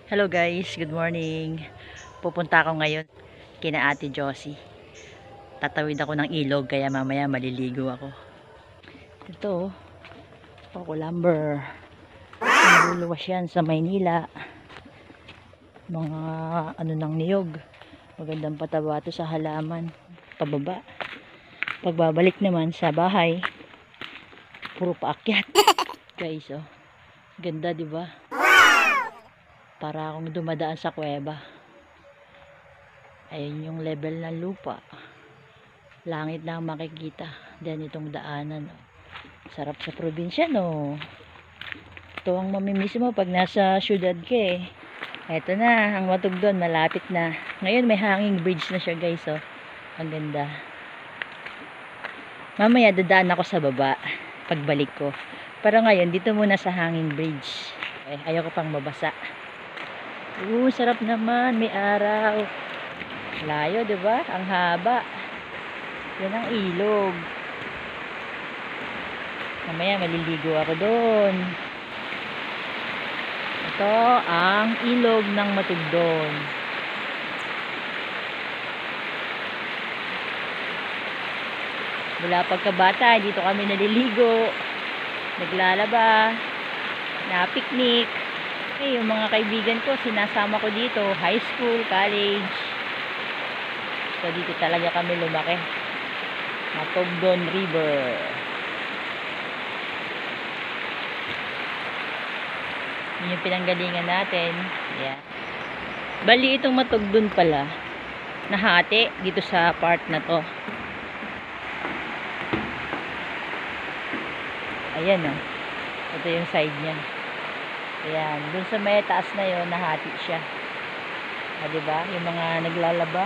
Hello guys, good morning. Pupunta ako ngayon kina Ate Josie. Tatawid ako ng ilog kaya mamaya maliligo ako. Ito, Paco Lumber. Niluluwas yan sa Maynila. Mga ano ng niyog. Magandang pataba ito sa halaman. Pababa. Pagbabalik naman sa bahay, puro paakyat. Guys, oh. Ganda, di ba? Para akong dumadaan sa kuweba. Ayun yung level ng lupa. Langit na ang makikita. Diyan itong daanan. Sarap sa probinsya, no? Ito ang mamimiss mo pag nasa syudad ka eh. Eto na, ang Matugdon, malapit na. Ngayon may hanging bridge na siya guys, oh. Ang ganda. Mamaya dadaan ako sa baba pagbalik ko. Pero ngayon, dito muna sa hanging bridge. Ayoko pang mabasa. Sarap naman, may araw. Layo, 'di ba? Ang haba. Yan ang ilog. Mamaya maliligo ako doon. Ito ang ilog ng Matugdon. Mula pagkabata, dito kami naliligo, naglalaba, na-picnic. Yung mga kaibigan ko, sinasama ko dito, high school, college. So, dito talaga kami lumaki. Matugdon River. Yun yung pinanggalingan natin. Yeah. Bali, itong Matugdon pala, nahati dito sa part na to. Ayan, oh. Ito yung side niya. Ayan, dun sa may taas na yon, nahati siya. Diba? Yung mga naglalaba,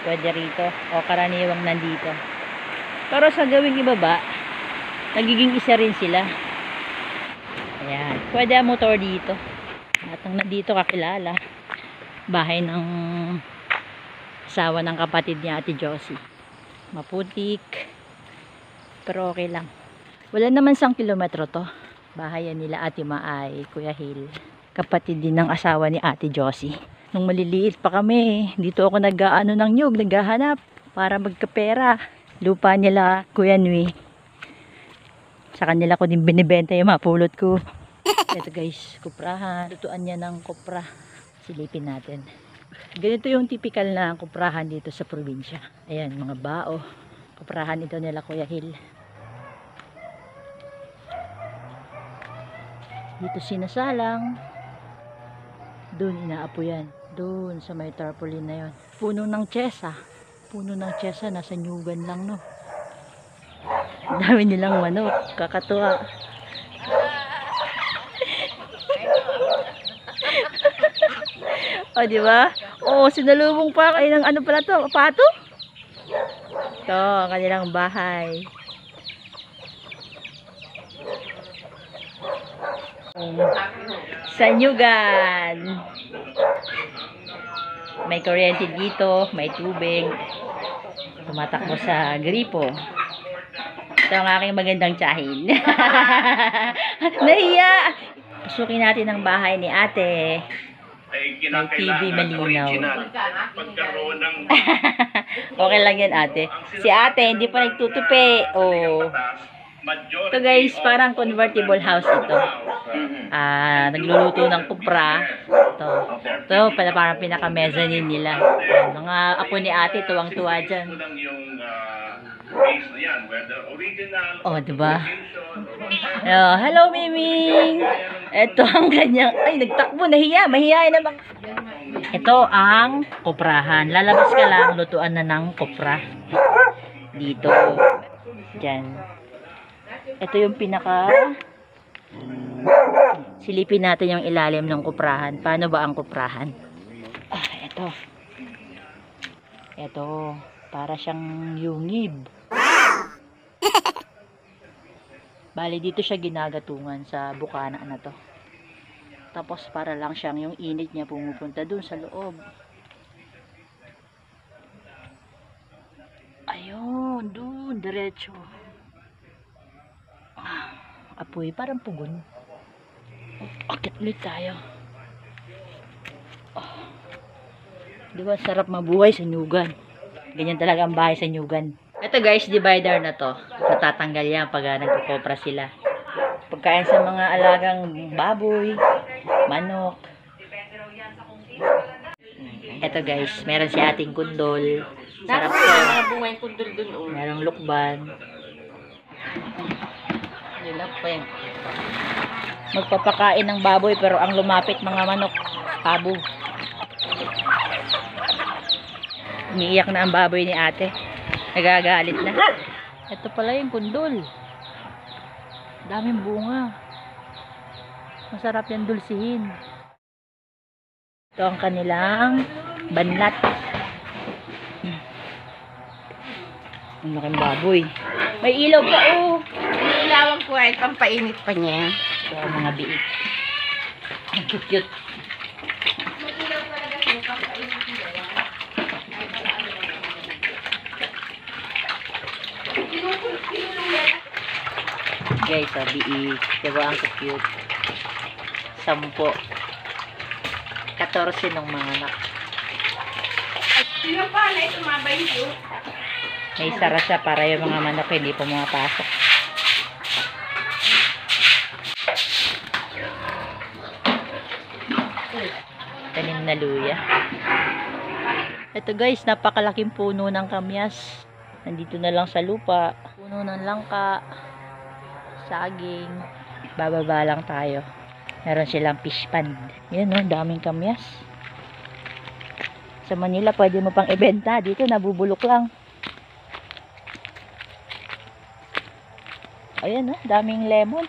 pwede rito. O karaniwang nandito. Pero sa gawing ibaba, nagiging isa rin sila. Ayan, pwede ang motor dito. At ang nandito kakilala, bahay ng asawa ng kapatid niya, Ate Josie. Maputik, pero okay lang. Wala naman 1 kilometro to. Bahayan nila Ate Maay, Kuya Hil. Kapatid din ng asawa ni Ate Josie. Nung maliliit pa kami, dito ako nag-aano ng nyug, naghahanap para magkapera. Lupa nila Kuya Nui. Sa kanila ko din binibenta yung mapulot ko. Ito guys, kuprahan. Lutuan niya ng kupra. Silipin natin. Ganito yung typical na kuprahan dito sa probinsya. Ayan, mga bao. Kuprahan ito nila Kuya Hil. Dito sinasalang. Doon inaapo yan. Doon sa may tarpaulin na yon. Puno ng tsesa. Puno ng tsesa. Nasa nyugan lang, no. Dami nilang manok. Kakatuwa. O, diba? O, sinalubong pa kayo ng ano pala to? Pato? Ito, ang kanilang bahay. Sa nyugan. May kuryente dito, may tubig. Tumatakbo sa gripo. Ito ang aking magandang tsahin. Nahiya! Pasukin natin ang bahay ni ate. May TV malinaw. Okay lang yan ate. Si ate hindi pa nagtutupi. Oh. Ito guys, parang convertible house ito. Nagluluto ng kupra. Ito parang pinaka-mezzanine nila. Mga apo ni ate, tuwang-tuwa dyan. Oh, diba? Hello, Miming! Ito ang kanyang... Ay, nagtakbo, nahiya. Mahiyain naman. Ito ang kuprahan. Lalabas ka lang, lutuan na ng kupra. Dito. Diyan. Ito yung pinaka... Silipin natin yung ilalim ng kuprahan. Paano ba ang kuprahan? Ito. Ito. Para siyang yungib. Bali, dito siya ginagatungan sa bukana na to. Tapos para lang siyang yung init niya pumupunta dun sa loob. Ayun, dun, diretso. Apoy, parang pugon. Akit ulit tayo. Di ba sarap mabuhay sa nyugan? Ganyan talaga ang bahay sa nyugan. Ito guys, divider na to. Natatanggal yan pag nagkukopra sila. Pagkain sa mga alagang baboy, manok. Ito guys, meron si ating kundol. Sarap to. Mga bungay kundol dun. Merong lukban. Nilap pa yan. Magpapakain ng baboy pero ang lumapit mga manok, pabo. Umiiyak na ang baboy ni ate. Nagagalit na. Ito pala yung kundol. Daming bunga. Masarap yan dulsihin. Ito ang kanilang banlat. Ang laking baboy. May ilaw pa oh. Ilawan ko ay pampainit pa niya. Ito ang mga biik. Ang cute. Guys, biik. Diba ang cute? 10. 14 ng mga anak. Sino pa na tumabay yun? May sara siya para yung mga manok hindi pumapasok. Tanim na luya. Ito guys, napakalaking puno ng kamyas. Nandito na lang sa lupa. Puno ng langka, saging. Bababa lang tayo. Meron silang fish pond. Yan oh, daming kamyas. Sa Manila, pwede mo pang ibenta. Dito, nabubulok lang. Ayan oh, daming lemon.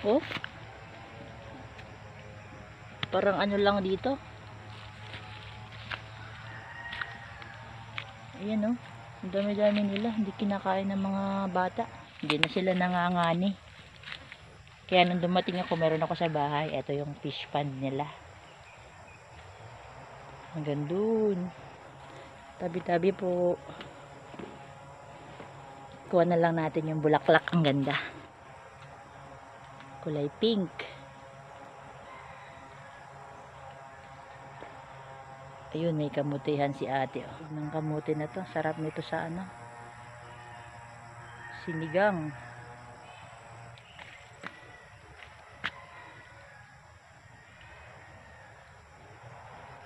Oh. Parang ano lang dito. Ayan oh. Ang dami-dami nila. Hindi kinakain ng mga bata. Hindi na sila nangangani. Kaya nung dumating ako, meron ako sa bahay. Ito yung fish pond nila. Hanggang dun. Tabi-tabi po. Kuha na lang natin yung bulaklak. Ang ganda. Kulay pink. Ayun, may kamutihan si ate. Oh. Ng kamuti na to. Sarap nito sa ano. Sinigang.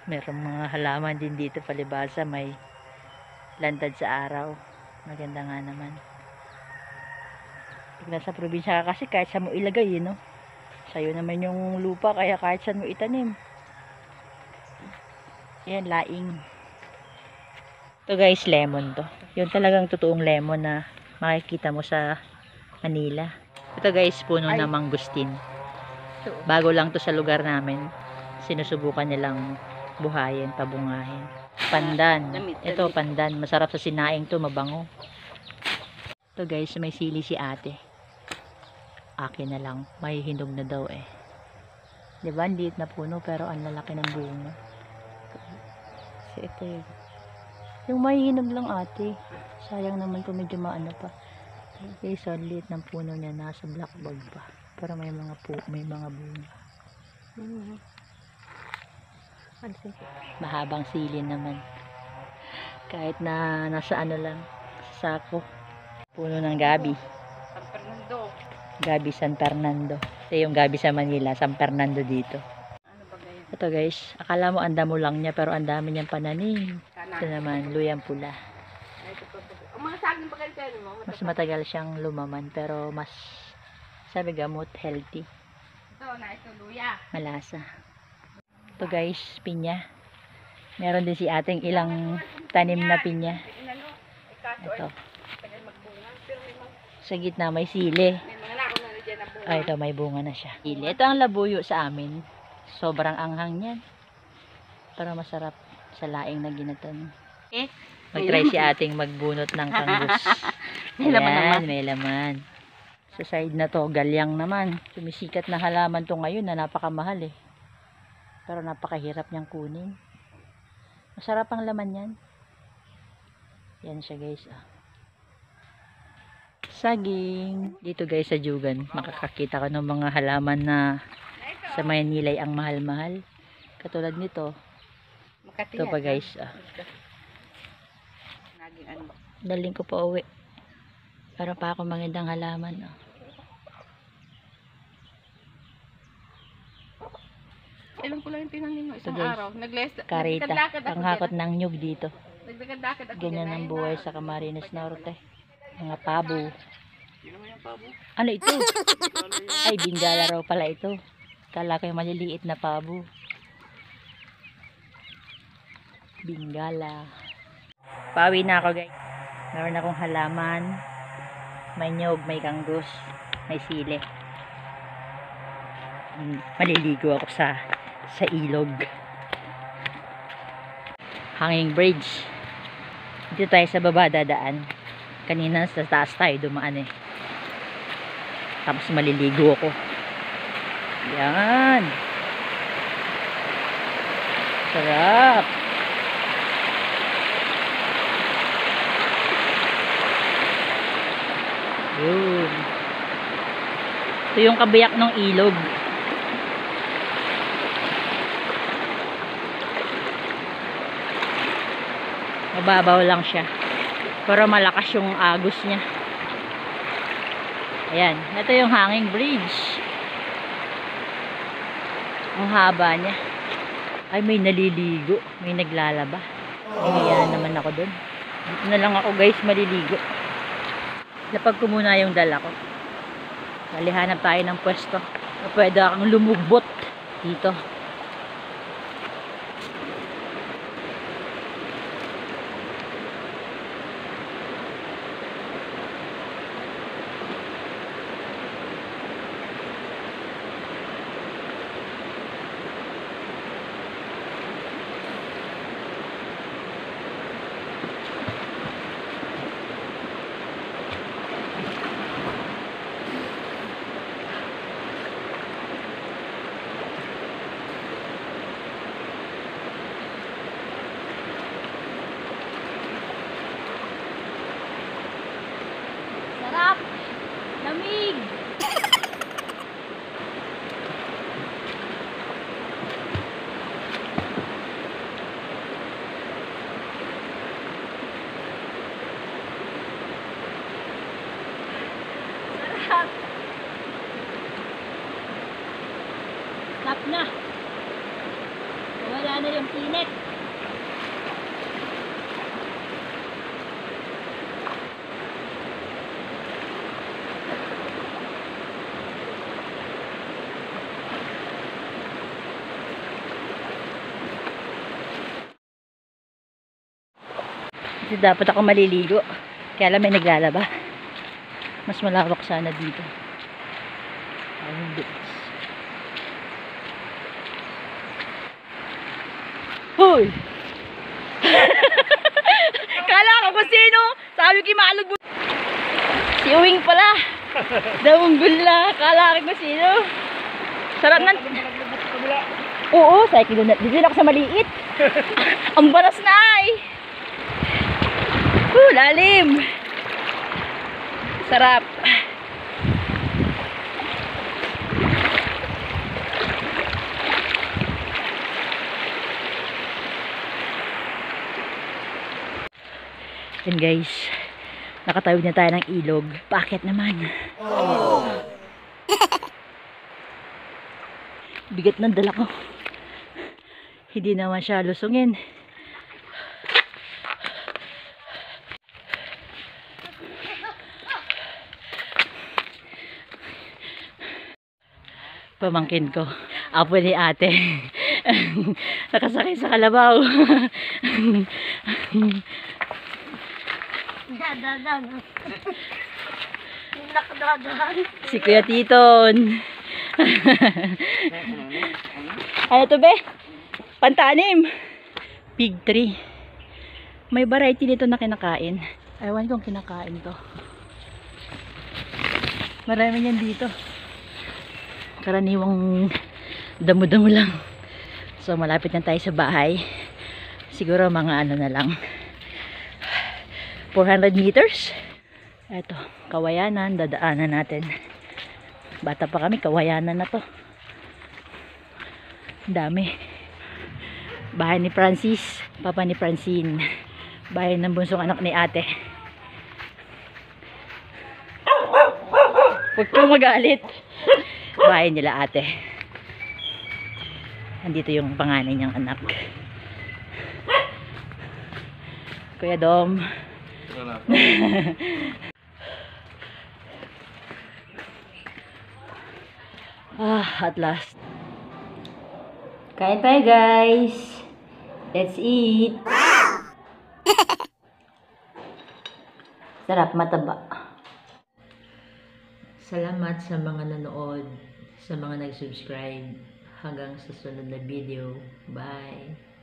Merong mga halaman din dito palibasa. May lantad sa araw. Maganda nga naman. Pag nasa probinsya ka kasi kahit saan mo ilagay, no? Sa'yo naman yung lupa kaya kahit saan mo itanim. Yan, laing. Ito guys, lemon to. Yun talagang totoong lemon na makikita mo sa Manila. Ito guys, puno na mangustin. Bago lang to sa lugar namin. Sinusubukan nilang buhayin, pabungahin. Pandan. Ito, pandan. Masarap sa sinaing to, mabango. Ito guys, may sili si ate. Akin na lang. May hinog na daw eh. Diba, ang liit na puno pero ang lalaki ng bunga. Ito yun. Yung may hinog lang ate. Sayang naman kung medyo maano pa. Guys, ang liit ng puno niya. Nasa blackboard pa. Pero may mga bunga. Mahabang silin naman. Kahit na nasa ano lang, sa sako. Puno ng gabi. San Fernando. Gabi San Fernando. Ito yung gabi sa Manila, San Fernando dito. Ano ba ganyan? Ito guys, akala mo ang damo lang niya pero ang dami niyang pananim. Ito naman, luyang pula. Ang mga saging pa kayo mo? Mas matagal siyang lumaman pero mas, sabi gamot, healthy. Ito, na ito, luya. Malasa. Ito guys, pinya. Meron din si ating ilang tanim na pinya. Ito. Sa gitna may sili. Ay, ito may bunga na siya. Sili. Ito ang labuyo sa amin. Sobrang anghang yan. Pero masarap sa laing na ginatan. Mag-try si ating magbunot ng kangus. May laman naman. May laman. Sa side na to, galyang naman. Sumisikat na halaman to ngayon na napakamahal eh. Pero napakahirap niyang kunin. Masarap ang laman yan. Yan siya guys. Saging. Dito guys sa Jugan, makakakita ka ng mga halaman na sa Manila ang mahal-mahal. Katulad nito, Makati Ito pa yan, guys. ha? Naging ano. Daling ko pa uwi. Para pa ako magandang halaman. Oh. Ilan ko lang yung tinanim mo, isang Ito, guys. araw. Karita. Naglakad ako Panghakot dyan, ng nyug dito. Naglakad ako Ganyan dyan, ang ayun buhay na. sa Camarines Norte. Mga pabo. Sino mo yung pabo? Ano ito? Ay, bingala raw pala ito. Kala ko yung maliliit na pabo. Bingala. Pawi na ako guys. Meron akong halaman. May nyog, may kanggus, may sili. Maliligo ako sa ilog. Hanging bridge. Dito tayo sa baba dadaan. Kanina sa taas tayo dumaan eh. Tapos maliligo ako. Yan. Sarap. Yun. Ito yung kabiyak ng ilog. Mababaw lang siya. Pero malakas yung agos niya. Ayan. Ito yung hanging bridge. Ang haba niya. Ay, may naliligo. May naglalaba. Ayan naman ako dun. Dito na lang ako guys maliligo. Lapag ko muna yung dala ko. Hanap tayo ng pwesto. Pwede kang lumugbot dito. Sarap! Lamig! Sarap! Stop na! Wala na yung pinit. Kasi dapat ako maliligo. Kaya lang may naglalaba. Mas malawak sana dito. Ayun dito. Hoy! Kala ko kung sino. Sabi ko maalog mo. Si Uwing pala. Damunggol na. Kala ko kung sino. Sarap na. Oo, sabi ko doon. Dito na ako sa maliit. Ang baras na ay. Lalim. Sarap. Yan guys. Nakatawid na tayo ng ilog. Bakit naman? Bigat ng dala ko. Hindi naman siya lusungin. Pamangkin ko. Apo ni ate. Nakasakay sa kalabaw. Si Kuya Titon. Ano to be? Pantanim. Big tree. May variety nito na kinakain. Ewan kong kinakain to. Marami yan dito. Karaniwang damo-damo lang. So malapit na tayo sa bahay. Siguro mga ano na lang 400 meters. Eto, Kawayanan, dadaanan natin. Bata pa kami, Kawayanan na to. Dami. Bahay ni Francis, papa ni Francine. Bahay ng bunsong anak ni ate. Huwag kang magalit. Bahay nila ate. Andito yung panganay niyang anak. Kuya Dom. At last. Kain tayo guys. Let's eat. Sarap, mataba. Salamat sa mga nanood, sa mga nag-subscribe. Hanggang sa sunod na video. Bye.